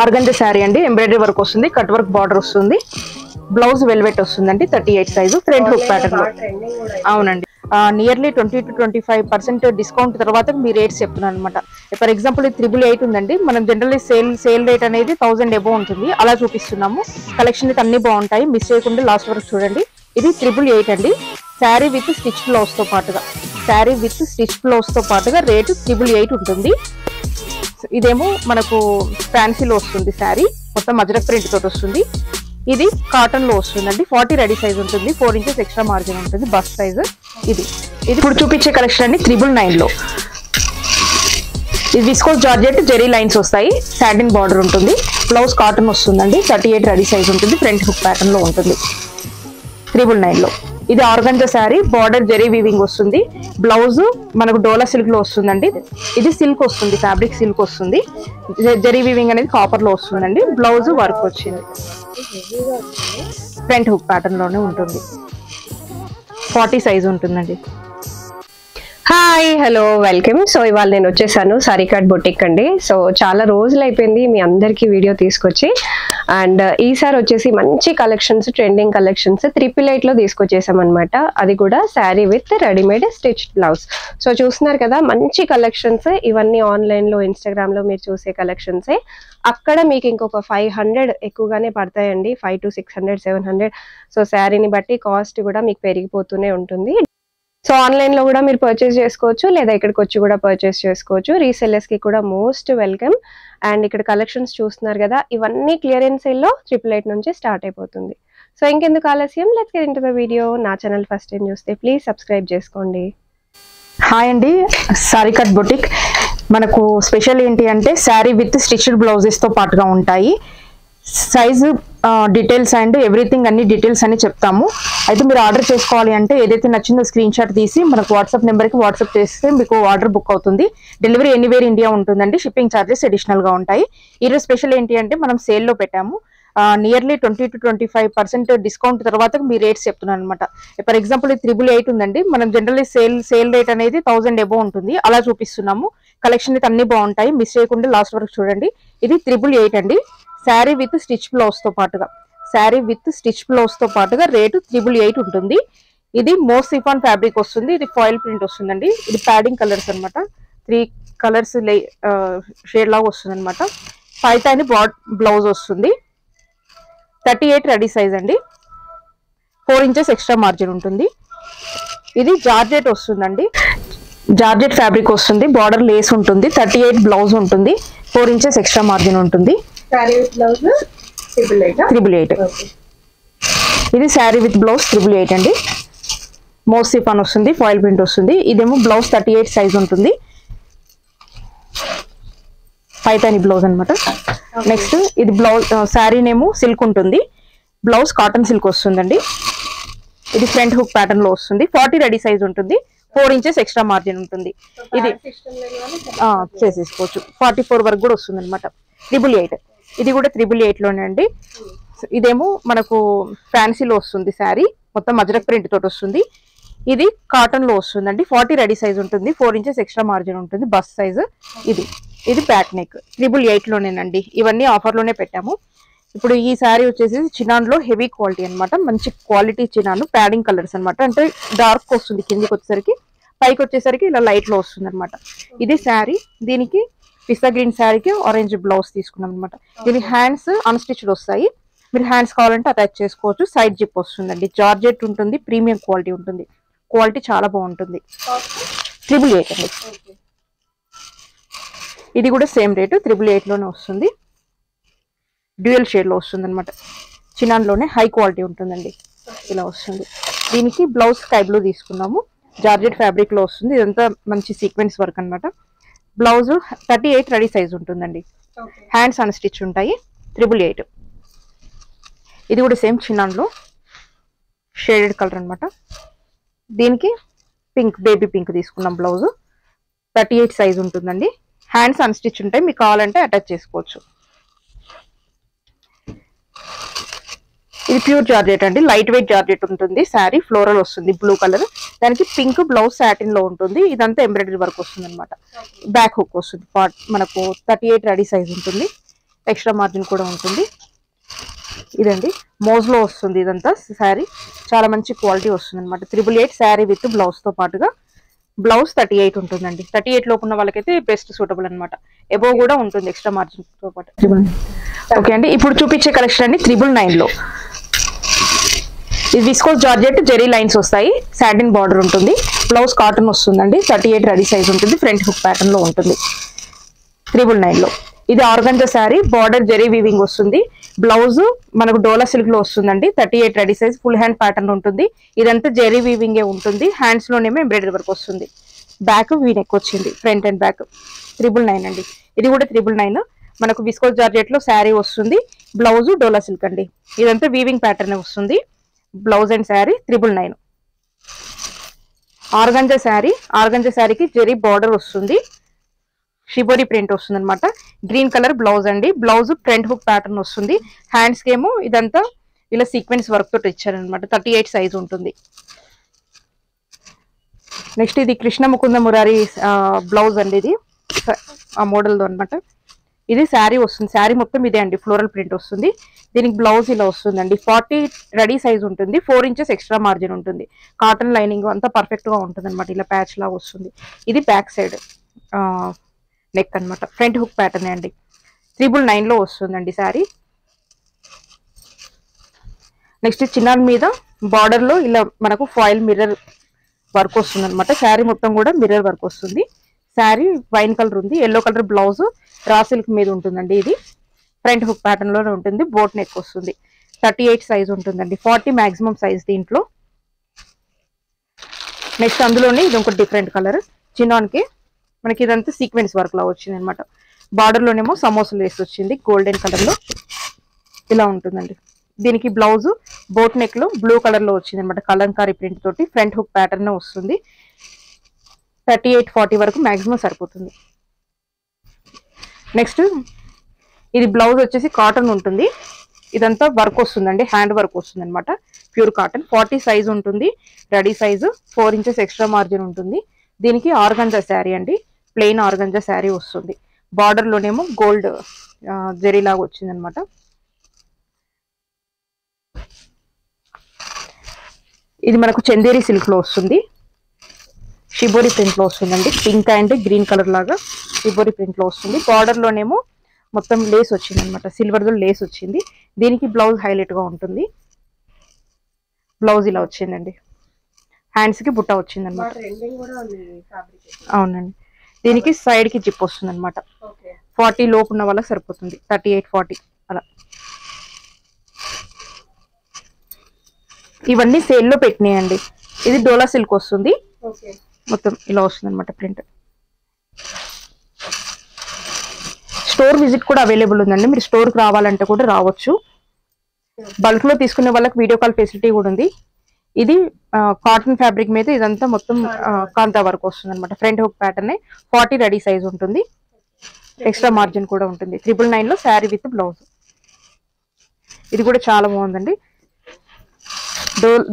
Organza sari అండి, embroidery work వస్తుంది, cut work border వస్తుంది, బ్లౌజ్ వెల్వెట్ వస్తుందండి 38 సైజు, ఫ్రంట్ హుక్ ప్యాటర్న్ లో. అవునండి, నియర్లీ 20 to 25% డిస్కౌంట్ తర్వాత మీ రేట్స్ చెప్తున్నాను అనమాట. ఫర్ ఎగ్జాంపుల్ ఇది 888 ఉందండి, మనం జనరల్లీ సేల్ రేట్ అనేది 1000 అబోవ్ ఉంటుంది, అలా చూపిస్తున్నాము. కలెక్షన్ అయితే అన్ని బాగుంటాయి, మిస్ చేయకుండా లాస్ట్ వరకు చూడండి. ఇది 888 అండి, శారీ విత్ స్టిచ్ బ్లౌజ్ తో పాటుగా, రేటు 888 ఉంటుంది. ఇదేమో మనకు ఫ్యాన్సీలో వస్తుంది, శారీ మొత్తం అజ్రక్ ప్రింట్ తోటి వస్తుంది. ఇది కాటన్ లో వస్తుందండి, 40 రెడీ సైజ్ ఉంటుంది, 4 ఇంచెస్ ఎక్స్ట్రా మార్జిన్ ఉంటుంది, బస్ సైజ్. ఇది ఇప్పుడు చూపించే కలెక్షన్ అండి 999 లో. ఇది విస్కోస్ జార్జెట్ జెరీ లైన్స్ వస్తాయి, సాటిన్ బార్డర్ ఉంటుంది, బ్లౌజ్ కాటన్ వస్తుందండి, 38 రెడీ సైజ్ ఉంటుంది, ఫ్రంట్ హుక్ ప్యాటర్న్ లో ఉంటుంది 999 లో. ఇది organza sari, border zari weaving వస్తుంది, బ్లౌజ్ మనకు డోలా సిల్క్ లో వస్తుందండి. ఇది సిల్క్ వస్తుంది, ఫ్యాబ్రిక్ సిల్క్ వస్తుంది, జెరీ వీవింగ్ అనేది కాపర్ లో వస్తుందండి, బ్లౌజ్ వర్క్ వచ్చింది, ఫ్రంట్ హుక్ ప్యాటర్న్ లోనే ఉంటుంది, 40 సైజ్ ఉంటుందండి. Hi hello welcome. సో ఇవాళ నేను వచ్చేసాను సారీకాట్ బొటిక్ అండి. సో చాలా రోజులు అయిపోయింది మీ అందరికీ వీడియో తీసుకొచ్చి, అండ్ ఈసారి వచ్చేసి మంచి కలెక్షన్స్, ట్రెండింగ్ కలెక్షన్స్ 888 లో తీసుకొచ్చేసాం అనమాట. అది కూడా sari with readymade stitch blouse. So చూస్తున్నారు కదా మంచి కలెక్షన్స్, ఇవన్నీ ఆన్లైన్ లో ఇన్స్టాగ్రామ్ లో మీరు చూసే కలెక్షన్సే. అక్కడ మీకు ఇంకొక 500 ఎక్కువగానే పడతాయండి, 500 to 600 700. సో శారీని బట్టి కాస్ట్ కూడా మీకు పెరిగిపోతూనే ఉంటుంది. సో ఆన్లైన్ లో కూడా మీరు పర్చేస్ చేసుకోవచ్చు, లేదా ఇక్కడికి వచ్చి కూడా పర్చేస్ చేసుకోవచ్చు. రీసెల్లర్స్ కి కూడా మోస్ట్ వెల్కమ్. అండ్ ఇక్కడ కలెక్షన్స్ చూస్తున్నారు కదా, ఇవన్నీ క్లియరెన్స్ సేల్ లో 888 నుంచి స్టార్ట్ అయిపోతుంది. సో ఇంకెందుకు ఆలస్యం, let's get into the video. నా ఛానల్ ఫస్ట్ టైం చూస్తే ప్లీజ్ సబ్స్క్రైబ్ చేసుకోండి. హాయ్ అండి, సారీకాట్ బొటిక్. మనకు స్పెషల్ ఏంటి అంటే శారీ విత్ స్టిచ్డ్ బ్లౌజెస్ తో పాటుగా ఉంటాయి. సైజు డీటెయిల్స్ అండ్ ఎవ్రీథింగ్ అన్ని డీటెయిల్స్ అని చెప్తాము. అయితే మీరు ఆర్డర్ చేసుకోవాలి అంటే ఏదైతే నచ్చిందో స్క్రీన్ షాట్ తీసి మనకు వాట్సాప్ నెంబర్కి వాట్సాప్ చేస్తే మీకు ఆర్డర్ బుక్ అవుతుంది. డెలివరీ ఎనీవేర్ ఇండియా ఉంటుందండి, షిప్పింగ్ ఛార్జెస్ అడిషనల్గా ఉంటాయి. ఈరోజు స్పెషల్ ఏంటి అంటే మనం సేల్లో పెట్టాము, నియర్లీ 20 to 25% డిస్కౌంట్ తర్వాత మీ రేట్స్ చెప్తున్నాను అనమాట. ఫర్ ఎగ్జాంపుల్ ఇది 888 ఉందండి, మనం జనరల్లీ సేల్ రేట్ అనేది 1000 అబోవ్ ఉంటుంది, అలా చూపిస్తున్నాము. కలెక్షన్ అయితే అన్ని బాగుంటాయి, మిస్ చేయకుండా లాస్ట్ వరకు చూడండి. ఇది 888 అండి, శారీ విత్ స్టిచ్ బ్లౌజ్ తో పాటుగా రేటు 888 ఉంటుంది. ఇది మోస్ట్ సిఫాన్ ఫ్యాబ్రిక్ వస్తుంది, ఇది ఫాయిల్ ప్రింట్ వస్తుందండి. ఇది ప్యాడింగ్ కలర్స్ అనమాట, 3 కలర్స్ షేడ్ లాగా వస్తుంది అనమాట. పైతాని బ్లౌజ్ వస్తుంది, 38 రెడీ సైజ్ అండి, 4 ఇంచెస్ ఎక్స్ట్రా మార్జిన్ ఉంటుంది. ఇది జార్జెట్ వస్తుందండి, జార్జెట్ ఫ్యాబ్రిక్ వస్తుంది, బార్డర్ లేస్ ఉంటుంది, 38 బ్లౌజ్ ఉంటుంది, 4 ఇంచెస్ ఎక్స్ట్రా మార్జిన్ ఉంటుంది. 888. ఇది శారీ విత్ బ్లౌజ్ 888 అండి, మోస్ట్ సిఫాన్ వస్తుంది, ఫాయిల్ ప్రింట్ వస్తుంది. ఇదేమో బ్లౌజ్ 38 సైజ్ ఉంటుంది, పైతాని బ్లౌజ్ అనమాట. నెక్స్ట్ ఇది బ్లౌజ్, శారీనేమో సిల్క్ ఉంటుంది, బ్లౌజ్ కాటన్ సిల్క్ వస్తుందండి. ఇది ఫ్రంట్ హుక్ ప్యాటర్న్ లో వస్తుంది, 40 రెడీ సైజ్ ఉంటుంది, 4 ఇంచెస్ ఎక్స్ట్రా మార్జిన్ ఉంటుంది. ఇది చేసేసుకోవచ్చు, 44 వరకు కూడా వస్తుంది అనమాట. 888. ఇది కూడా 888 లోనే అండి. ఇదేమో మనకు ఫ్యాన్సీలో వస్తుంది, శారీ మొత్తం అజ్రక్ ప్రింట్ తోటి వస్తుంది. ఇది కాటన్ లో వస్తుందండి, 40 రెడీ సైజ్ ఉంటుంది, 4 ఇంచెస్ ఎక్స్ట్రా మార్జిన్ ఉంటుంది, బస్ సైజ్. ఇది బ్యాక్ నెక్, 888 లోనేనండి. ఇవన్నీ ఆఫర్ లోనే పెట్టాము. ఇప్పుడు ఈ శారీ వచ్చేసి చినాన్ లో హెవీ క్వాలిటీ అనమాట, మంచి క్వాలిటీ చినాన్, ప్యాడింగ్ కలర్స్ అనమాట. అంటే డార్క్ వస్తుంది కిందికి వచ్చేసరికి, పైకి వచ్చేసరికి ఇలా లైట్ లో వస్తుంది అనమాట. ఇది శారీ, దీనికి పిస్తా గ్రీన్ శారీకి ఆరెంజ్ బ్లౌజ్ తీసుకున్నాం అనమాట. దీని హ్యాండ్స్ అన్స్టిచ్డ్ వస్తాయి, మీరు హ్యాండ్స్ కావాలంటే అటాచ్ చేసుకోవచ్చు. సైడ్ జిప్ వస్తుందండి, జార్జెట్ ఉంటుంది, ప్రీమియం క్వాలిటీ ఉంటుంది, క్వాలిటీ చాలా బాగుంటుంది. 888 అండి. ఇది కూడా సేమ్ రేటు 888 లోనే వస్తుంది, డ్యూయల్ షేడ్ లో వస్తుంది అనమాట. చినాన్ లోనే హై క్వాలిటీ ఉంటుందండి, ఇలా వస్తుంది. దీనికి బ్లౌజ్ స్కై బ్లూ తీసుకున్నాము, జార్జెట్ ఫ్యాబ్రిక్ లో వస్తుంది. ఇదంతా మంచి సీక్వెన్స్ వర్క్ అనమాట. బ్లౌజ్ 38 రెడీ సైజ్ ఉంటుందండి, హ్యాండ్స్ అన్ స్టిచ్ ఉంటాయి, 888. ఇది కూడా సేమ్ చినాన్ లో షేడెడ్ కలర్ అనమాట. దీనికి పింక్, బేబీ పింక్ తీసుకున్నాం. బ్లౌజ్ 38 సైజ్ ఉంటుందండి, హ్యాండ్స్ అన్ స్టిచ్ ఉంటాయి, మీకు కావాలంటే అటాచ్ చేసుకోవచ్చు. ఇది ప్యూర్ జార్జెట్ అండి, లైట్ వెయిట్ జార్జెట్ ఉంటుంది. శారీ ఫ్లోరల్ వస్తుంది, బ్లూ కలర్, దానికి పింక్ బ్లౌజ్ సాటిన్ లో ఉంటుంది. ఇదంతా ఎంబ్రాయిడరీ వర్క్ వస్తుంది అనమాట. బ్యాక్ హుక్ వస్తుంది, మనకు 38 రెడీ సైజ్ ఉంటుంది. ఎక్స్ట్రా మార్జిన్ కూడా ఉంటుంది. ఇదండి మోజ్లో వస్తుంది ఇదంతా శారీ, చాలా మంచి క్వాలిటీ వస్తుంది అనమాట. 888 శారీ విత్ బ్లౌజ్ తో పాటుగా. బ్లౌజ్ 38 ఉంటుందండి. 38 లోపు ఉన్న వాళ్ళకైతే బెస్ట్ సూటబుల్ అనమాట. ఎబో కూడా ఉంటుంది ఎక్స్ట్రా మార్జిన్ తో పాటు. ఓకే అండి, ఇప్పుడు చూపించే కలెక్షన్ అండి 999 లో. ఇది విస్కోస్ జార్జెట్ జెరీ లైన్స్ వస్తాయి, సాటిన్ బార్డర్ ఉంటుంది, బ్లౌజ్ కాటన్ వస్తుందండి. 38 రెడీ సైజ్ ఉంటుంది, ఫ్రంట్ హుక్ ప్యాటర్న్ లో ఉంటుంది 999 లో. ఇది organza sari, border zari weaving వస్తుంది, బ్లౌజ్ మనకు డోలా సిల్క్ లో వస్తుందండి. 38 ready size, full hand pattern ఉంటుంది. ఇదంతా జెరీ వీవింగ్ ఉంటుంది, హ్యాండ్స్ లోనేమో ఎంబ్రాయిడరీ వర్క్ వస్తుంది. బ్యాక్ వీ నెక్ వచ్చింది, ఫ్రంట్ అండ్ బ్యాక్. 999 అండి. ఇది కూడా 999. మనకు విస్కోస్ జార్జెట్ లో శారీ వస్తుంది, బ్లౌజ్ డోలా సిల్క్ అండి. ఇదంతా వీవింగ్ ప్యాటర్న్ వస్తుంది, blouse and sari 999. Organza sari, organza శారీకి జెరీ బార్డర్ వస్తుంది, షిబోరి ప్రింట్ వస్తుంది అనమాట. గ్రీన్ కలర్ బ్లౌజ్ అండి, బ్లౌజ్ ఫ్రంట్ హుక్ ప్యాటర్న్ వస్తుంది. హ్యాండ్స్ కి ఏమో ఇదంతా ఇలా సీక్వెన్స్ వర్క్ తోటి ఇచ్చారనమాట. 38 సైజ్ ఉంటుంది. నెక్స్ట్ ఇది కృష్ణ ముకుంద మురారి బ్లౌజ్ అండి, ఇది ఆ మోడల్తో అనమాట. ఇది శారీ వస్తుంది, శారీ మొత్తం ఇదే అండి, ఫ్లోరల్ ప్రింట్ వస్తుంది. దీనికి బ్లౌజ్ ఇలా వస్తుందండి. 40 రెడీ సైజ్ ఉంటుంది, 4 ఇంచెస్ ఎక్స్ట్రా మార్జిన్ ఉంటుంది. కాటన్ లైనింగ్ అంతా పర్ఫెక్ట్ గా ఉంటుంది అనమాట, ఇలా ప్యాచ్ లాగా వస్తుంది. ఇది బ్యాక్ సైడ్ నెక్ అనమాట, ఫ్రంట్ హుక్ ప్యాటర్న్ అండి. 999 లో వస్తుందండి శారీ. నెక్స్ట్ చిన్నాన్ మీద బార్డర్ లో ఇలా మనకు ఫాయిల్ మిర్రర్ వర్క్ వస్తుంది అనమాట. శారీ మొత్తం కూడా మిర్రర్ వర్క్ వస్తుంది. శారీ వైన్ కలర్ ఉంది, yellow colour blouse raw silk మీద ఉంటుందండి. ఇది ఫ్రంట్ హుక్ ప్యాటర్న్ లోనే ఉంటుంది, బోట్ నెక్ వస్తుంది. 38 సైజ్ ఉంటుందండి, 40 మాక్సిమం సైజ్ దీంట్లో. నెక్స్ట్ అందులోనే ఇది ఒక డిఫరెంట్ కలర్, చిన్నాన్ కి మనకి ఇదంతా సీక్వెన్స్ వర్క్ లా వచ్చింది అనమాట. బార్డర్ లోనేమో సమోసాలు వేసి వచ్చింది, గోల్డెన్ కలర్ లో ఇలా ఉంటుందండి. దీనికి బ్లౌజ్ బోట్ నెక్ లో బ్లూ కలర్ లో వచ్చింది అనమాట, కలంకారీ ప్రింట్ తోటి. ఫ్రంట్ హుక్ ప్యాటర్న్ వస్తుంది. 38-40 వరకు మాక్సిమం సరిపోతుంది. నెక్స్ట్ ఇది బ్లౌజ్ వచ్చేసి కాటన్ ఉంటుంది, ఇదంతా వర్క్ వస్తుందండి, హ్యాండ్ వర్క్ వస్తుంది అనమాట, ప్యూర్ కాటన్. 40 సైజ్ ఉంటుంది, ready size, 4 inches extra margin ఉంటుంది. దీనికి ఆర్గంజా శారీ అండి, ప్లెయిన్ ఆర్గంజా శారీ వస్తుంది. బార్డర్ లోనేమో గోల్డ్ జెరీ లాగా వచ్చింది అనమాట. ఇది మనకు చందేరి సిల్క్ లో వస్తుంది, షిబోరి ప్రింట్ లో వస్తుందండి. పింక్ అండ్ గ్రీన్ కలర్ లాగా షిబోరి ప్రింట్ లో వస్తుంది. బార్డర్ లోనేమో మొత్తం లేస్ వచ్చింది అనమాట, సిల్వర్ తో లేస్ వచ్చింది. దీనికి బ్లౌజ్ హైలైట్ గా ఉంటుంది. బ్లౌజ్ ఇలా వచ్చిందండి, హ్యాండ్స్ కి బుట్ట వచ్చింది అనమాట. అవునండి, దీనికి సైడ్ కి జిప్ వస్తుంది అనమాట. 40 లోపు ఉన్న వాళ్ళకి సరిపోతుంది, 38-40 అలా. ఇవన్నీ సేల్ లో పెట్టినాయండి. ఇది డోలా సిల్క్ వస్తుంది, మొత్తం ఇలా వస్తుంది అనమాట ప్రింట్. స్టోర్ విజిట్ కూడా అవైలబుల్ ఉందండి, మీరు స్టోర్ కి రావాలంటే కూడా రావచ్చు. బల్క్ లో తీసుకునే వాళ్ళకి వీడియో కాల్ ఫెసిలిటీ కూడా ఉంది. ఇది కాటన్ ఫ్యాబ్రిక్ మీద ఇదంతా మొత్తం కాంతా వర్క్ వస్తుంది అనమాట. Front hook pattern 40 ready size ఉంటుంది, ఎక్స్ట్రా మార్జిన్ కూడా ఉంటుంది. 999 లో శారీ విత్ బ్లౌజ్. ఇది కూడా చాలా బాగుందండి,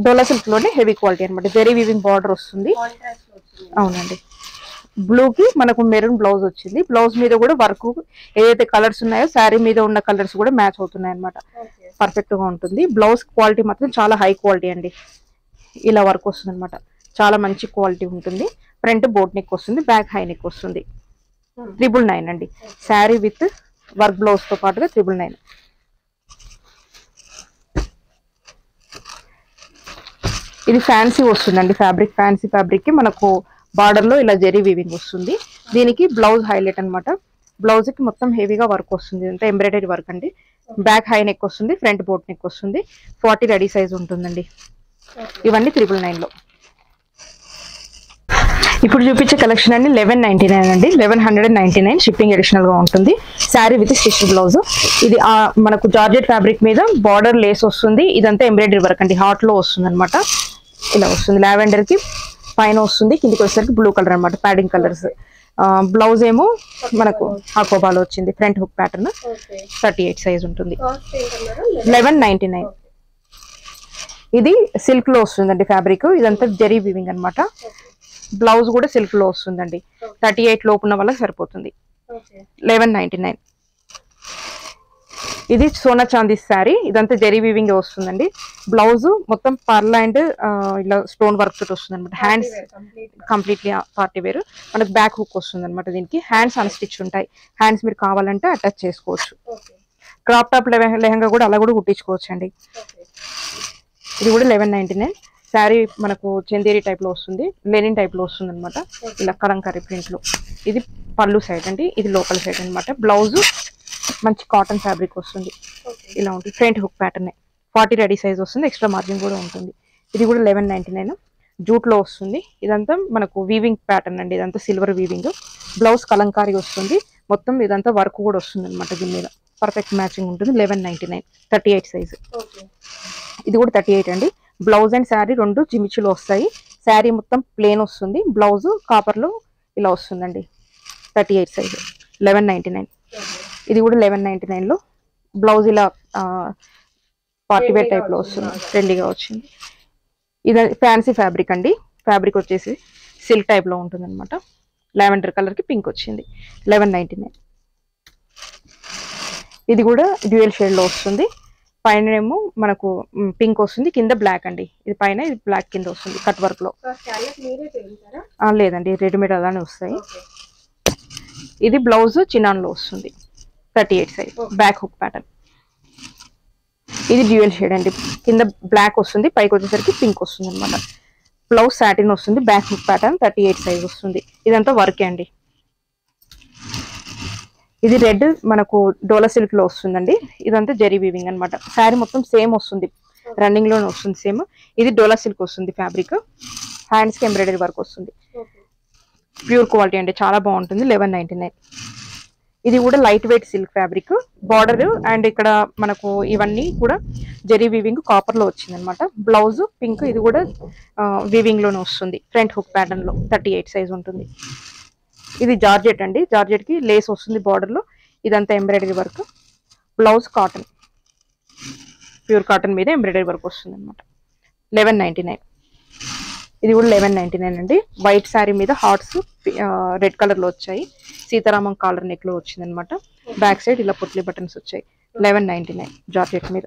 డోలా సిల్క్ లోనే హెవీ క్వాలిటీ అనమాట. జెరీ వీవింగ్ బార్డర్ వస్తుంది. అవునండి, బ్లూ కి మనకు మెరూన్ బ్లౌజ్ వచ్చింది. బ్లౌజ్ మీద కూడా వర్క్ ఏదైతే కలర్స్ ఉన్నాయో శారీ మీద ఉన్న కలర్స్ కూడా మ్యాచ్ అవుతున్నాయి అనమాట, పర్ఫెక్ట్ గా ఉంటుంది. బ్లౌజ్ క్వాలిటీ మాత్రం చాలా హై క్వాలిటీ అండి, ఇలా వర్క్ వస్తుంది అనమాట, చాలా మంచి క్వాలిటీ ఉంటుంది. ఫ్రంట్ బోట్ నెక్ వస్తుంది, బ్యాక్ హై నెక్ వస్తుంది. 999 అండి, శారీ విత్ వర్క్ బ్లౌజ్ తో పాటుగా 999. ఇది ఫ్యాన్సీ వస్తుందండి ఫ్యాబ్రిక్, ఫ్యాన్సీ ఫ్యాబ్రిక్ కి మనకు బార్డర్ లో ఇలా జెరీ వీవింగ్ వస్తుంది. దీనికి బ్లౌజ్ హైలైట్ అనమాట. బ్లౌజ్ కి మొత్తం హెవీగా వర్క్ వస్తుంది, అంతా ఎంబ్రాయిడరీ వర్క్ అండి. బ్యాక్ హై నెక్ వస్తుంది, ఫ్రంట్ బోట్ నెక్ వస్తుంది. 40 రెడీ సైజ్ ఉంటుందండి. ఇవన్నీ 999 లో. ఇప్పుడు చూపించే కలెక్షన్ అండి 1199 అండి, 1199 షిప్పింగ్ అడిషనల్ గా ఉంటుంది. Sari with stitch blouse. ఇది మనకు జార్జెట్ ఫ్యాబ్రిక్ మీద బార్డర్ లేస్ వస్తుంది. ఇదంతా ఎంబ్రాయిడరీ వర్క్ అండి, హాట్ లో వస్తుంది అనమాట. ఇలా వస్తుంది, లావెండర్ కి పైన వస్తుంది, కిందికి వచ్చేసరికి బ్లూ కలర్ అనమాట, ప్యాడింగ్ కలర్స్. బ్లౌజ్ ఏమో మనకు హాకోబాలో వచ్చింది, ఫ్రంట్ హుక్ ప్యాటర్న్. 38 సైజ్ ఉంటుంది, 1199. ఇది సిల్క్ లో వస్తుందండి ఫ్యాబ్రిక్, ఇదంతా జెరీ వీవింగ్ అనమాట. బ్లౌజ్ కూడా సిల్క్ లో వస్తుందండి, 38 లోపు ఉన్న వాళ్ళకి సరిపోతుంది. 1199. ఇది సోనా చాందీ శారీ, ఇదంతా జరీ వీవింగ్ వస్తుందండి. బ్లౌజ్ మొత్తం పర్ల్ అండ్ ఇలా స్టోన్ వర్క్ తోటి వస్తుంది అనమాట. Hands completely party wear. మనకు బ్యాక్ హుక్ వస్తుంది అనమాట. దీనికి హ్యాండ్స్ అన్స్టిచ్ ఉంటాయి. హ్యాండ్స్ మీరు కావాలంటే అటాచ్ చేసుకోవచ్చు. క్రాప్ టాప్ లెహంగా కూడా అలా కూడా కుట్టించుకోవచ్చు అండి. ఇది కూడా 1199. శారీ మనకు చందేరి టైప్ లో వస్తుంది, లెనిన్ టైప్ లో వస్తుంది అనమాట. ఇలా కలంకారీ ప్రింట్ లో. ఇది పళ్ళు సైడ్ అండి, ఇది లోకల్ సైడ్ అనమాట. బ్లౌజ్ మంచి కాటన్ ఫ్యాబ్రిక్ వస్తుంది. ఇలా ఉంటుంది. Front hook pattern 40 ready size వస్తుంది. ఎక్స్ట్రా మార్జిన్ కూడా ఉంటుంది. ఇది కూడా 1199 జూట్ లో వస్తుంది. ఇదంతా మనకు వీవింగ్ ప్యాటర్న్ అండి. ఇదంతా సిల్వర్ వీవింగ్. బ్లౌజ్ కలంకారీ వస్తుంది. మొత్తం ఇదంతా వర్క్ కూడా వస్తుంది అనమాట. దీని మీద పర్ఫెక్ట్ మ్యాచింగ్ ఉంటుంది. 1199 38 సైజ్. ఇది కూడా 38 అండి. బ్లౌజ్ అండ్ శారీ రెండు జిమిచులు వస్తాయి. శారీ మొత్తం ప్లేన్ వస్తుంది. బ్లౌజ్ కాపర్ లో ఇలా వస్తుందండి. 38 సైజ్ 1199. ఇది కూడా 1199 లో బ్లౌజ్ ఇలా పార్టీ వేర్ టైప్ లో వస్తుంది. ట్రెండీగా వచ్చింది. ఇది ఫ్యాన్సీ ఫ్యాబ్రిక్ అండి. ఫ్యాబ్రిక్ వచ్చేసి సిల్క్ టైప్ లో ఉంటుంది అనమాట. లావెండర్ కలర్ కి పింక్ వచ్చింది. 1199. ఇది కూడా డ్యూయల్ షేడ్ లో వస్తుంది. పైన ఏమో మనకు పింక్ వస్తుంది, కింద బ్లాక్ అండి. ఇది పైన, ఇది బ్లాక్ కింద వస్తుంది కట్ వర్క్ లో. లేదండి, రెడీమేడ్ అలానే వస్తాయి. ఇది బ్లౌజ్ చినాన్ లో వస్తుంది. 38 సైజ్. Back hook pattern. ఇది డ్యూయల్ షేడ్ అండి. కింద బ్లాక్ వస్తుంది, పైకి వచ్చేసరికి పింక్ వస్తుంది అనమాట. బ్లౌజ్ సాటిన్ వస్తుంది. బ్యాక్ హుక్ ప్యాటర్న్ 38 సైజ్ వస్తుంది. ఇదంతా వర్కే అండి. ఇది రెడ్ మనకు డోలా సిల్క్ లో వస్తుందండి. ఇదంతా జరీ వీవింగ్ అనమాట. శారీ మొత్తం సేమ్ వస్తుంది, రన్నింగ్ లోనే వస్తుంది సేమ్. ఇది డోలా సిల్క్ వస్తుంది ఫ్యాబ్రిక్. హ్యాండ్స్ కి ఎంబ్రాయిడరీ వర్క్ వస్తుంది. ప్యూర్ క్వాలిటీ అండి, చాలా బాగుంటుంది. 1199. ఇది కూడా light weight silk fabric. Border and ఇక్కడ మనకు ఇవన్నీ కూడా జరీ వీవింగ్ కాపర్ లో వచ్చింది అనమాట. Blouse pink. ఇది కూడా వీవింగ్ లోనే వస్తుంది. ఫ్రంట్ హుక్ ప్యాటర్న్ లో 38 సైజ్ ఉంటుంది. ఇది జార్జెట్ అండి. జార్జెట్ కి లేస్ వస్తుంది బార్డర్ లో. ఇదంతా embroidery work. Blouse cotton, pure cotton మీద ఎంబ్రాయిడరీ వర్క్ వస్తుంది అనమాట. 1199. ఇది కూడా 1199 అండి. వైట్ శారీ మీద హార్ట్స్ రెడ్ కలర్ లో వచ్చాయి. సీతారామం కాలర్ నెక్ లో వచ్చింది అనమాట. బ్యాక్ సైడ్ ఇలా పుట్లీ బటన్స్ వచ్చాయి. 1199 జార్జెట్ మీద.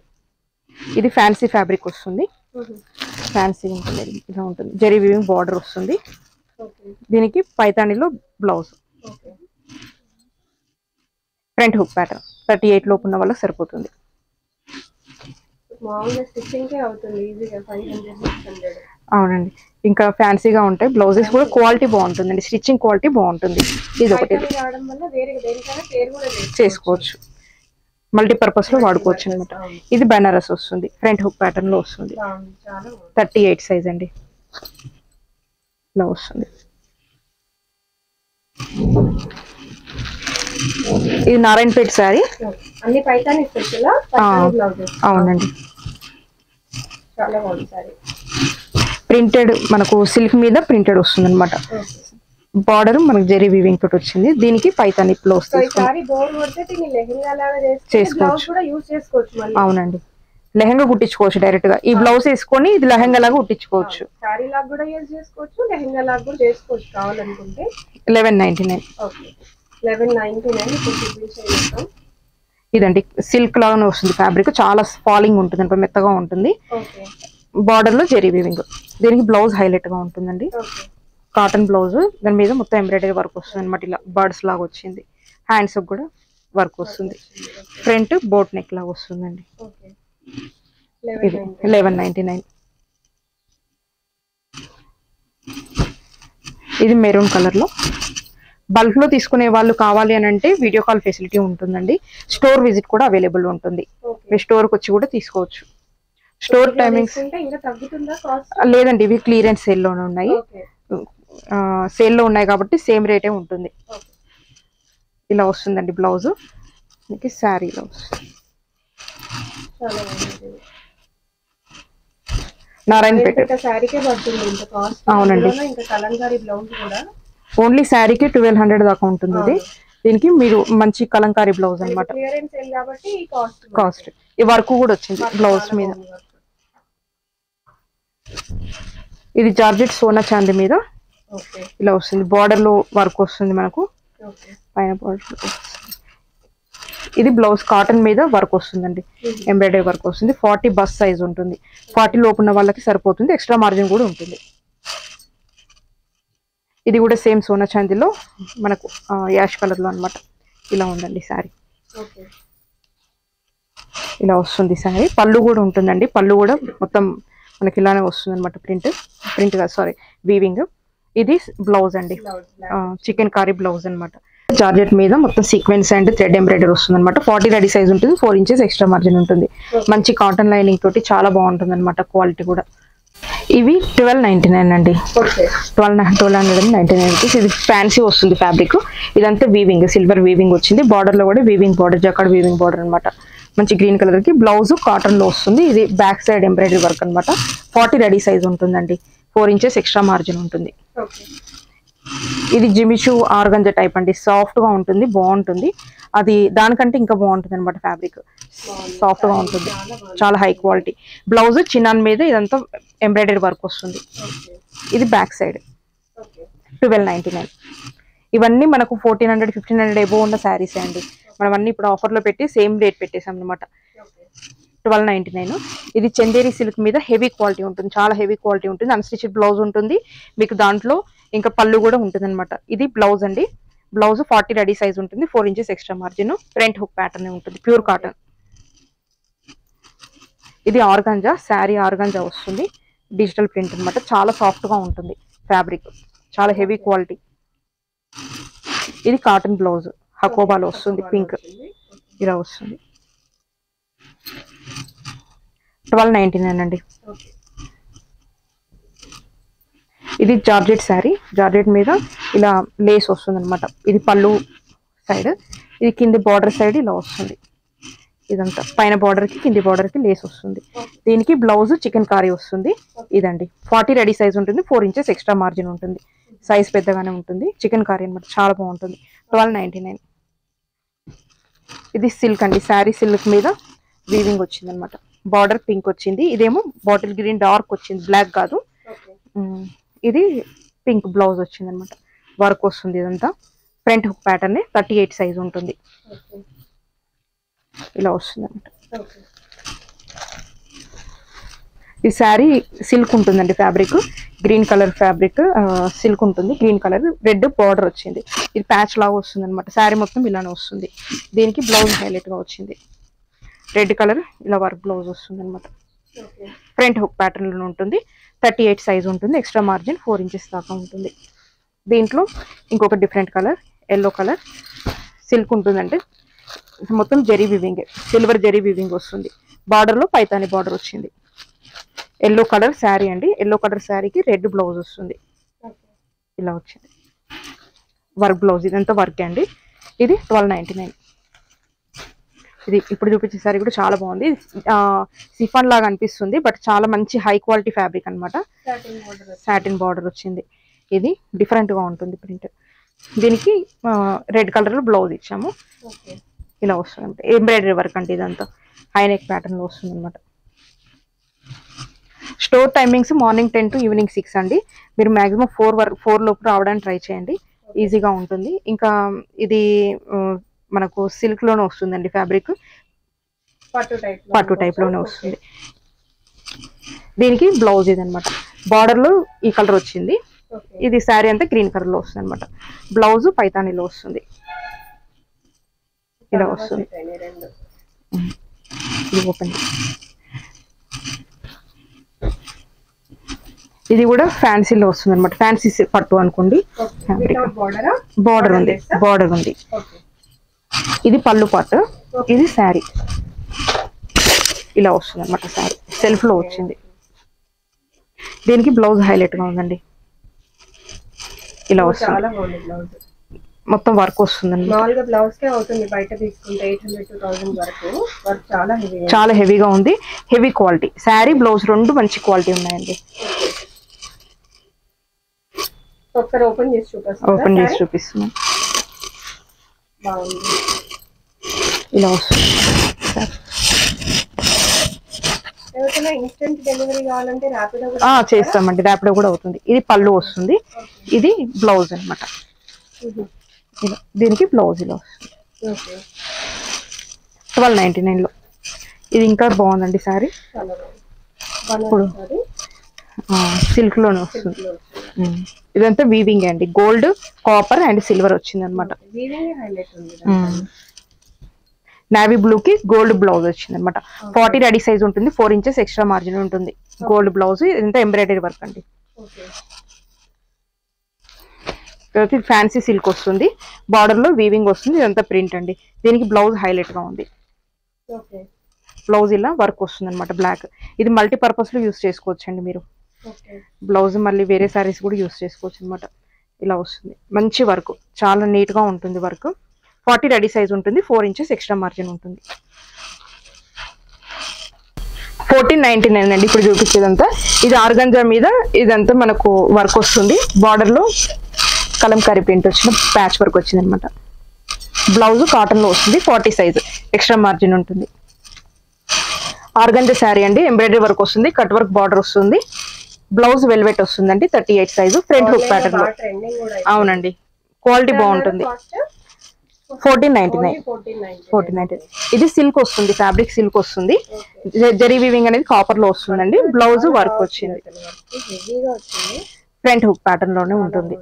ఇది ఫ్యాన్సీ ఫ్యాబ్రిక్ వస్తుంది. ఫ్యాన్సీ ఉంటుంది. ఇలా ఉంటుంది. జరీ వీవింగ్ బార్డర్ వస్తుంది. దీనికి పైతానీలో బ్లౌజ్. ఫ్రంట్ హుక్ ప్యాటర్న్ 38 లోపు ఉన్న వాళ్ళకి సరిపోతుంది. అవునండి. ఇంకా ఫ్యాన్సీగా ఉంటాయి. బ్లౌజెస్ కూడా క్వాలిటీ బాగుంటుందండి. స్టిచ్చింగ్ క్వాలిటీ బాగుంటుంది. ఇది ఒకటి చేసుకోవచ్చు, మల్టీపర్పస్ లో వాడుకోవచ్చు అనమాట. ఇది బనారస్ వస్తుంది. ఫ్రంట్ హుక్ ప్యాటర్న్ లో వస్తుంది. 38 సైజ్ అండి. ఇలా వస్తుంది. ఇది నారాయణపేట శారీ. అవునండి. ప్రింటెడ్ మనకు సిల్క్ మీద ప్రింటెడ్ వస్తుంది అనమాట. బార్డర్ మనకు జరీ వీవింగ్ తోటి వచ్చింది. దీనికి పైతాని బ్లౌజ్ చేసుకోవచ్చు. అవునండి, లెహంగా కుట్టించుకోవచ్చు డైరెక్ట్ గా. ఈ బ్లౌజ్ వేసుకొని ఇది లెహంగా లాగా కుట్టించుకోవచ్చు. 1199. ఇదండి సిల్క్ లాగానే వస్తుంది ఫ్యాబ్రిక్. చాలా ఫాలింగ్ ఉంటుంది అంటే మెత్తగా ఉంటుంది. బార్డర్ లో జరీ వీవింగ్. దీనికి బ్లౌజ్ హైలైట్ గా ఉంటుందండి. Cotton blouse. దాని మీద మొత్తం ఎంబ్రాయిడరీ వర్క్ వస్తుంది అనమాట. ఇలా బర్డ్స్ లాగా వచ్చింది. హ్యాండ్స్ కూడా వర్క్ వస్తుంది. ఫ్రంట్ బోట్ నెక్ లాగా వస్తుందండి. 1199. ఇది మెరూన్ కలర్ లో. బల్క్ లో తీసుకునే వాళ్ళు కావాలి అని అంటే వీడియో కాల్ ఫెసిలిటీ ఉంటుందండి. స్టోర్ విజిట్ కూడా అవైలబుల్ ఉంటుంది. మీ స్టోర్ కి వచ్చి కూడా తీసుకోవచ్చు. స్టోర్ టైమింగ్స్ లేదండి, ఇవి క్లియరెన్స్ సేల్ లోనే ఉన్నాయి. సేల్ లో ఉన్నాయి కాబట్టి సేమ్ రేటే ఉంటుంది. ఇలా వస్తుందండి బ్లౌజ్. శారీలో నారాయణపేట. అవునండి, ఓన్లీ శారీకి 1200 దాకా ఉంటుంది. ఇది దీనికి మీరు మంచి కలంకారీ బ్లౌజ్ అనమాట. కాస్ట్ ఈ వర్క్ కూడా వచ్చింది బ్లౌజ్ మీద. ఇది జార్జెట్ సోనా చాందీ మీద ఇలా వస్తుంది. బార్డర్ లో వర్క్ వస్తుంది మనకు. పైన బార్డర్ ఇది బ్లౌజ్ కాటన్ మీద వర్క్ వస్తుందండి, ఎంబ్రాయిడరీ వర్క్ వస్తుంది. 40 బస్ సైజ్ ఉంటుంది. 40 లోపు ఉన్న వాళ్ళకి సరిపోతుంది, ఎక్స్ట్రా మార్జిన్ కూడా ఉంటుంది. ఇది కూడా సేమ్ సోనా చాందీలో మనకు యాష్ కలర్ లో అన్నమాట. ఇలా ఉందండి శారీ, ఇలా వస్తుంది శారీ. పళ్ళు కూడా ఉంటుందండి, పళ్ళు కూడా మొత్తం మనకి ఇలానే వస్తుంది అనమాట. ప్రింట్ కాదు సారీ, వీవింగ్. ఇది బ్లౌజ్ అండి, చికెన్ కారీ బ్లౌజ్ అనమాట. జార్జెట్ మీద మొత్తం సీక్వెన్స్ అండ్ థ్రెడ్ ఎంబ్రాయిడరీ వస్తుంది అనమాట. 40 రెడీ సైజ్ ఉంటుంది, 4 ఇంచెస్ ఎక్స్ట్రా మార్జిన్ ఉంటుంది. మంచి కాటన్ లైనింగ్ తోటి చాలా బాగుంటుంది అనమాట, క్వాలిటీ కూడా. ఇవి 1299 అండి, 1299 రూపీస్. ఇది ఫ్యాన్సీ వస్తుంది ఫ్యాబ్రిక్. ఇదంతా వీవింగ్, సిల్వర్ వీవింగ్ వచ్చింది. బార్డర్ లో కూడా weaving border, jacquard weaving border అనమాట. మంచి గ్రీన్ కలర్ కి. బ్లౌజ్ కాటన్ లో వస్తుంది. ఇది బ్యాక్ సైడ్ ఎంబ్రాయిడరీ వర్క్ అనమాట. 40 రెడీ సైజ్ ఉంటుందండి, 4 ఇంచెస్ ఎక్స్ట్రా మార్జిన్ ఉంటుంది. ఇది జిమిచు ఆర్గంజా టైప్ అండి, సాఫ్ట్ గా ఉంటుంది, బాగుంటుంది. అది దానికంటే ఇంకా బాగుంటుంది అనమాట. ఫ్యాబ్రిక్ సాఫ్ట్ గా ఉంటుంది, చాలా హై క్వాలిటీ. బ్లౌజ్ చిన్నాన్ మీద ఇదంతా ఎంబ్రాయిడరీ వర్క్ వస్తుంది. ఇది బ్యాక్ సైడ్ 1299. ఇవన్నీ మనకు 1400 1500 ఎబో ఉన్న శారీస్ అండి. మనం అన్ని ఇప్పుడు ఆఫర్ లో పెట్టి సేమ్ రేట్ పెట్టేసాం అనమాట. 1299. ఇది చందేరి సిల్క్ మీద హెవీ క్వాలిటీ ఉంటుంది, చాలా హెవీ క్వాలిటీ ఉంటుంది. అన్స్టిచ్డ్ బ్లౌజ్ ఉంటుంది మీకు, దాంట్లో ఇంకా పళ్ళు కూడా ఉంటుంది అనమాట. ఇది బ్లౌజ్ అండి. బ్లౌజ్ 40 రెడీ సైజ్ ఉంటుంది, 4 inches extra margin. Front hook pattern ఉంటుంది, ప్యూర్ కాటన్. ఇది ఆర్గాంజా శారీ, ఆర్గాంజా వస్తుంది. డిజిటల్ ప్రింట్ అనమాట, చాలా సాఫ్ట్ గా ఉంటుంది ఫ్యాబ్రిక్, చాలా హెవీ క్వాలిటీ. ఇది కాటన్ బ్లౌజ్, హకోబాలో వస్తుంది, పింక్ ఇలా వస్తుంది. 1299 అండి. ఇది జార్జెట్ శారీ, జార్జెట్ మీద ఇలా లేస్ వస్తుంది అనమాట. ఇది పళ్ళు సైడ్, ఇది కింది బార్డర్ సైడ్ ఇలా వస్తుంది. ఇదంతా పైన బార్డర్ కి కింది బార్డర్ కి లేస్ వస్తుంది. దీనికి బ్లౌజ్ చికెన్ కారీ వస్తుంది. ఇదండి 40 రెడీ సైజ్ ఉంటుంది, 4 ఇంచెస్ ఎక్స్ట్రా మార్జిన్ ఉంటుంది. సైజ్ పెద్దగానే ఉంటుంది. చికెన్ కారీ అనమాట, చాలా బాగుంటుంది. 1299. ఇది సిల్క్ అండి, శారీ సిల్క్ మీద వీవింగ్ వచ్చింది అనమాట. బార్డర్ పింక్ వచ్చింది. ఇదేమో బాటిల్ గ్రీన్ డార్క్ వచ్చింది, బ్లాక్ కాదు. ఇది పింక్ బ్లౌజ్ వచ్చింది అనమాట, వర్క్ వస్తుంది. ఇదంతా ఫ్రంట్ హుక్ ప్యాటర్న్, 38 సైజ్ ఉంటుంది. ఇలా వస్తుంది అనమాట. ఈ శారీ సిల్క్ ఉంటుందండి, fabric green colour fabric, silk ఉంటుంది. గ్రీన్ కలర్ రెడ్ బార్డర్ వచ్చింది. ఇది ప్యాచ్ లాగా వస్తుంది అనమాట. శారీ మొత్తం ఇలానే వస్తుంది. దీనికి బ్లౌజ్ హైలైట్ గా వచ్చింది. రెడ్ కలర్ ఇలా వర్క్ బ్లౌజ్ వస్తుంది అనమాట. ఫ్రంట్ హుక్ ప్యాటర్న్ లో ఉంటుంది. 38 సైజ్ ఉంటుంది, ఎక్స్ట్రా మార్జిన్ 4 ఇంచెస్ దాకా ఉంటుంది. దీంట్లో ఇంకొక different colour, yellow colour silk ఉంటుందంటే మొత్తం zari weaving, silver zari weaving వస్తుంది. బార్డర్ లో పైతాని బార్డర్ వచ్చింది. ఎల్లో కలర్ శారీ అండి. ఎల్లో కలర్ శారీకి రెడ్ బ్లౌజ్ వస్తుంది. ఇలా వచ్చింది వర్క్ బ్లౌజ్. ఇదంతా వర్క్ అండి. ఇది 1299. ఇది ఇప్పుడు చూపించే సారీ కూడా చాలా బాగుంది. సిఫాన్ లాగా అనిపిస్తుంది, బట్ చాలా మంచి హై క్వాలిటీ ఫ్యాబ్రిక్ అనమాట. సాటిన్ బార్డర్ వచ్చింది. ఇది డిఫరెంట్ గా ఉంటుంది ప్రింట్. దీనికి రెడ్ కలర్ లో బ్లౌజ్ ఇచ్చాము. ఇలా వస్తుంది ఎంబ్రాయిడరీ వర్క్ అంటే ఇదంతా హై నెక్ ప్యాటర్న్ లో వస్తుంది అనమాట. Store timings morning 10 to evening 6 అండి. మీరు మాక్సిమం 4 లోపు రావడానికి ట్రై చేయండి, ఈజీగా ఉంటుంది. ఇంకా ఇది మనకు సిల్క్ లోనే వస్తుందండి ఫ్యాబ్రిక్, పట్టు టైప్ లోనే వస్తుంది. దీనికి బ్లౌజ్ ఇది అనమాట. బార్డర్ లో ఈ కలర్ వచ్చింది. ఇది శారీ అంతా గ్రీన్ కలర్ లో వస్తుంది అనమాట. బ్లౌజ్ పైతానీలో వస్తుంది. ఇలా వస్తుంది. ఇది ఓపెన్. ఇది కూడా ఫ్యాన్సీలో వస్తుంది అనమాట. ఫ్యాన్సీ పట్టు అనుకోండి. బార్డర్ ఉంది. ఇది పళ్ళు పాటు, ఇది శారీ ఇలా వస్తుంది అనమాట. శారీ సెల్ఫ్ లో వచ్చింది. దీనికి బ్లౌజ్ హైలైట్ గా ఉందండి. ఇలా వస్తుంది, మొత్తం వర్క్ వస్తుందండి. చాలా హెవీగా ఉంది, హెవీ క్వాలిటీ. శారీ బ్లౌజ్ రెండు మంచి క్వాలిటీ ఉన్నాయండి. ఓపెన్ చేసి చూపిస్తున్నాం. ఇలా వస్తుంది. చేస్తామండి, ర్యాపిడో కూడా అవుతుంది. ఇది పళ్ళు వస్తుంది. ఇది బ్లౌజ్ అనమాట. దీనికి బ్లౌజ్ ఇలా వస్తుంది. 1299 లో. ఇది ఇంకా బాగుందండి శారీ. ఇప్పుడు సిల్క్ లోనే వస్తుంది. ఇదంతా వీవింగ్ అండి, గోల్డ్, కాపర్ అండ్ సిల్వర్ వచ్చింది అనమాట. నావీ బ్లూ కి గోల్డ్ బ్లౌజ్ వచ్చింది అనమాట. 40 రెడీ సైజ్ ఉంటుంది, 4 ఇంచెస్ ఎక్స్ట్రా మార్జిన్ ఉంటుంది. గోల్డ్ బ్లౌజ్, ఇదంతా ఎంబ్రాయిడరీ వర్క్ అండి. తర్వాత ఫ్యాన్సీ సిల్క్ వస్తుంది, బార్డర్ లో వీవింగ్ వస్తుంది. ఇదంతా ప్రింట్ అండి. దీనికి బ్లౌజ్ హైలైట్ గా ఉంది. బ్లౌజ్ ఇలా వర్క్ వస్తుంది అనమాట, బ్లాక్. ఇది మల్టీపర్పస్ లో యూస్ చేసుకోవచ్చు అండి మీరు. బ్లౌజ్ మళ్ళీ వేరే సారీస్ కూడా యూస్ చేసుకోవచ్చు అనమాట. ఇలా వస్తుంది, మంచి వర్క్, చాలా నీట్ గా ఉంటుంది వర్క్. 40 రెడీ సైజ్ ఉంటుంది, 4 ఇంచెస్ ఎక్స్ట్రా మార్జిన్ ఉంటుంది. 1499 అండి ఇప్పుడు చూపించేదంతా. ఇది ఆర్గంజా మీద ఇదంతా మనకు వర్క్ వస్తుంది. బార్డర్ లో కలంకారీ ప్రింట్ వచ్చిన ప్యాచ్ వర్క్ వచ్చింది అనమాట. బ్లౌజ్ కాటన్ లో వస్తుంది, 40 సైజ్ ఎక్స్ట్రా మార్జిన్ ఉంటుంది. ఆర్గంజా శారీ అండి, ఎంబ్రాయిడరీ వర్క్ వస్తుంది, కట్ వర్క్ బార్డర్ వస్తుంది. బ్లౌజ్ వెల్వెట్ వస్తుందండి, 38 సైజు, ఫ్రంట్ హుక్ ప్యాటర్న్ లో. అవునండి, క్వాలిటీ బాగుంటుంది. 1499. ఇది సిల్క్ వస్తుంది, ఫ్యాబ్రిక్ సిల్క్ వస్తుంది. జరీ వీవింగ్ అనేది కాపర్ లో వస్తుందండి. బ్లౌజ్ వర్క్ వచ్చింది, ఫ్రంట్ హుక్ ప్యాటర్న్ లోనే ఉంటుంది.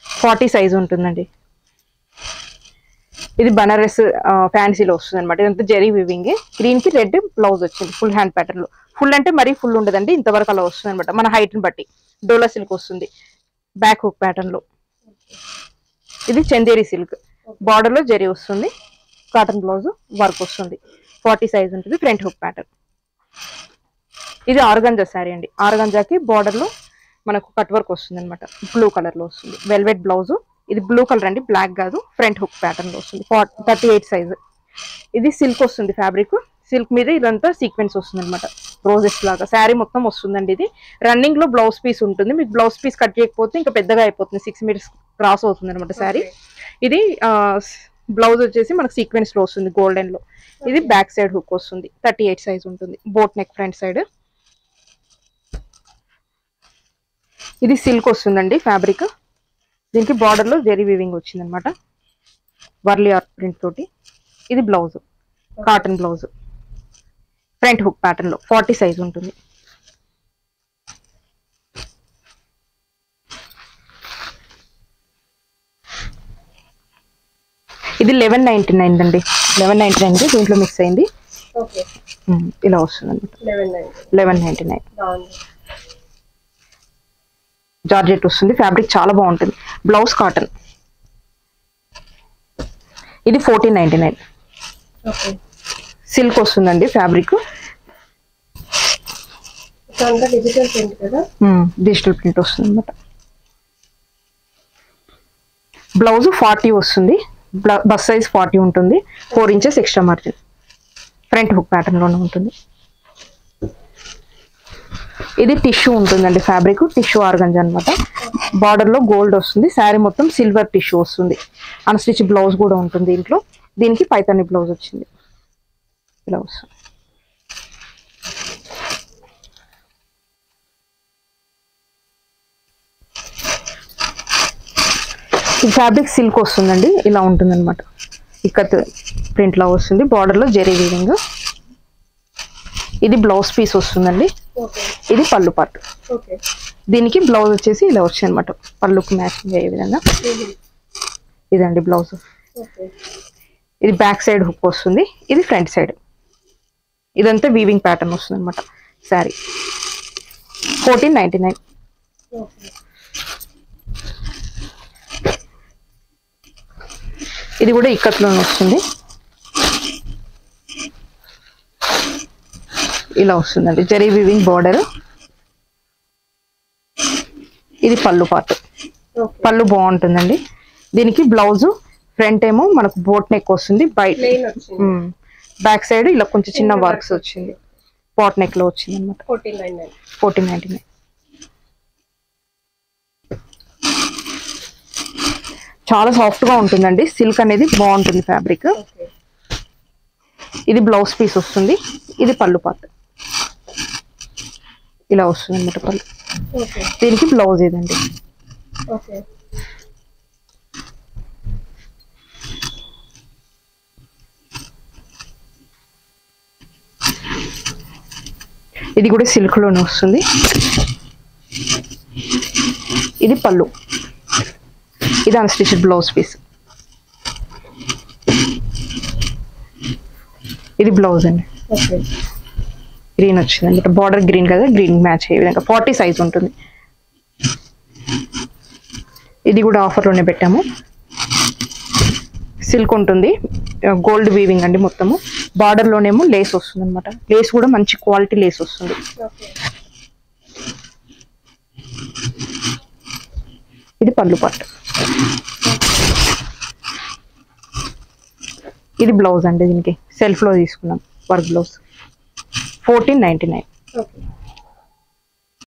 40 సైజ్ ఉంటుందండి. ఇది బనారస్ ఫ్యాన్సీలో వస్తుంది అనమాట. ఇదంతా జరీ వీవింగ్. గ్రీన్ కి రెడ్ బ్లౌజ్ వచ్చింది, ఫుల్ హ్యాండ్ ప్యాటర్న్ లో. ఫుల్ అంటే మరీ ఫుల్ ఉండదండి, ఇంతవరకు అలా వస్తుంది అనమాట, మన హైట్ ని బట్టి. డోలా సిల్క్ వస్తుంది, బ్యాక్ హుక్ ప్యాటర్న్ లో. ఇది చందేరి సిల్క్, బార్డర్ లో జరీ వస్తుంది, కాటన్ బ్లౌజ్ వర్క్ వస్తుంది. 40 సైజ్ ఉంటుంది, ఫ్రంట్ హుక్ ప్యాటర్న్. ఇది ఆర్గంజా శారీ అండి. ఆర్గంజాకి బార్డర్ లో మనకు కట్ వర్క్ వస్తుంది అనమాట, బ్లూ కలర్ లో వస్తుంది. Velvet blouse. ఇది బ్లూ కలర్ అండి, బ్లాక్ కాదు. ఫ్రంట్ హుక్ ప్యాటర్న్ లో వస్తుంది, 38 సైజ్. ఇది సిల్క్ వస్తుంది, ఫ్యాబ్రిక్ సిల్క్ మీద ఇదంతా సీక్వెన్స్ వస్తుంది అనమాట, రోజెస్ లాగా. శారీ మొత్తం వస్తుందండి. ఇది రన్నింగ్ లో బ్లౌజ్ పీస్ ఉంటుంది. మీకు బ్లౌజ్ పీస్ కట్ చేయకపోతే ఇంకా పెద్దగా అయిపోతుంది, 6 మీటర్స్ క్రాస్ అవుతుంది అనమాట శారీ. ఇది బ్లౌజ్ వచ్చేసి మనకు సీక్వెన్స్ లో వస్తుంది, గోల్డెన్ లో. ఇది బ్యాక్ సైడ్ హుక్ వస్తుంది, 38 సైజ్ ఉంటుంది. Boat neck front side. ఇది సిల్క్ వస్తుందండి ఫ్యాబ్రిక్. దీనికి బార్డర్ లో జెరీ వీవింగ్ వచ్చింది అనమాట, వర్లీ ఆర్ట్ ప్రింట్ తోటి. ఇది blouse, cotton blouse, front hook pattern లో. 40 సైజ్ ఉంటుంది. ఇది 1199 అండి. 1199 దీంట్లో మిక్స్ అయింది. ఇలా వస్తుంది అనమాట, 1199. జార్జెట్ వస్తుంది, ఫ్యాబ్రిక్ చాలా బాగుంటుంది. Blouse cotton. ఇది 1499. సిల్క్ వస్తుందండి ఫ్యాబ్రిక్. డిజిటల్ ప్రింట్ వస్తుంది అనమాట. బ్లౌజ్ 40 వస్తుంది, బస్ సైజ్ 40 ఉంటుంది, 4 inches extra margin. Front hook pattern లోనే ఉంటుంది. ఇది టిష్యూ ఉంటుందండి, ఫ్యాబ్రిక్ టిష్యూ ఆర్గంజా అనమాట. బార్డర్ లో గోల్డ్ వస్తుంది, శారీ మొత్తం సిల్వర్ టిష్యూ వస్తుంది. అన్స్టిచ్ బ్లౌజ్ కూడా ఉంటుంది దీంట్లో. దీనికి పైతాని బ్లౌజ్ వచ్చింది, ఇలా వస్తుంది. ఈ ఫ్యాబ్రిక్ సిల్క్ వస్తుందండి, ఇలా ఉంటుంది అనమాట. ఇక్కత్ ప్రింట్ లా వస్తుంది, బార్డర్ లో జెరీ వీవింగ్. ఇది బ్లౌజ్ పీస్ వస్తుందండి. ఇది పళ్ళు పార్ట్. దీనికి బ్లౌజ్ వచ్చేసి ఇలా వచ్చింది అనమాట, పళ్ళుకి మ్యాచింగ్ అయ్యే విధంగా. ఇదండి బ్లౌజ్. ఇది బ్యాక్ సైడ్ హుక్ వస్తుంది, ఇది ఫ్రంట్ సైడ్. ఇదంతా వీవింగ్ ప్యాటర్న్ వస్తుంది అనమాట శారీ. 1499. ఇది కూడా ఇక్కత్లోనే వస్తుంది, ఇలా వస్తుందండి, జరీ వీవింగ్ బార్డర్. ఇది పళ్ళు పార్ట్. పళ్ళు బాగుంటుందండి. దీనికి బ్లౌజ్ ఫ్రంట్ ఏమో మనకు బోట్ నెక్ వస్తుంది, బ్యాక్ సైడ్ ఇలా కొంచెం చిన్న వర్క్స్ వచ్చింది, పాట్ నెక్ లో వచ్చింది అనమాట. 1499. చాలా సాఫ్ట్ గా ఉంటుందండి, సిల్క్ అనేది బాగుంటుంది ఫ్యాబ్రిక్. ఇది బ్లౌజ్ పీస్ వస్తుంది, ఇది పళ్ళు పార్ట్. ఇలా వస్తుంది అనమాట పళ్ళు. దీనికి బ్లౌజ్ ఇదండి. ఇది కూడా సిల్క్ లోనే వస్తుంది. ఇది పళ్ళు, ఇది అన్స్టిచ్డ్ బ్లౌజ్ పీస్. ఇది బ్లౌజ్ అండి, గ్రీన్ వచ్చింది అంటే బార్డర్ గ్రీన్ కదా, గ్రీన్ మ్యాచ్ అయ్యే విధంగా 40 సైజ్ ఉంటుంది. ఇది కూడా ఆఫర్లోనే పెట్టాము. సిల్క్ ఉంటుంది, గోల్డ్ వీవింగ్ అండి మొత్తము. బార్డర్ లోనేమో లేస్ వస్తుంది అనమాట. లేస్ కూడా మంచి క్వాలిటీ లేస్ వస్తుంది. ఇది పళ్ళు పార్ట్. ఇది బ్లౌజ్ అండి, దీనికి సెల్ఫ్ లో తీసుకున్నాం వర్క్ బ్లౌజ్. 1499.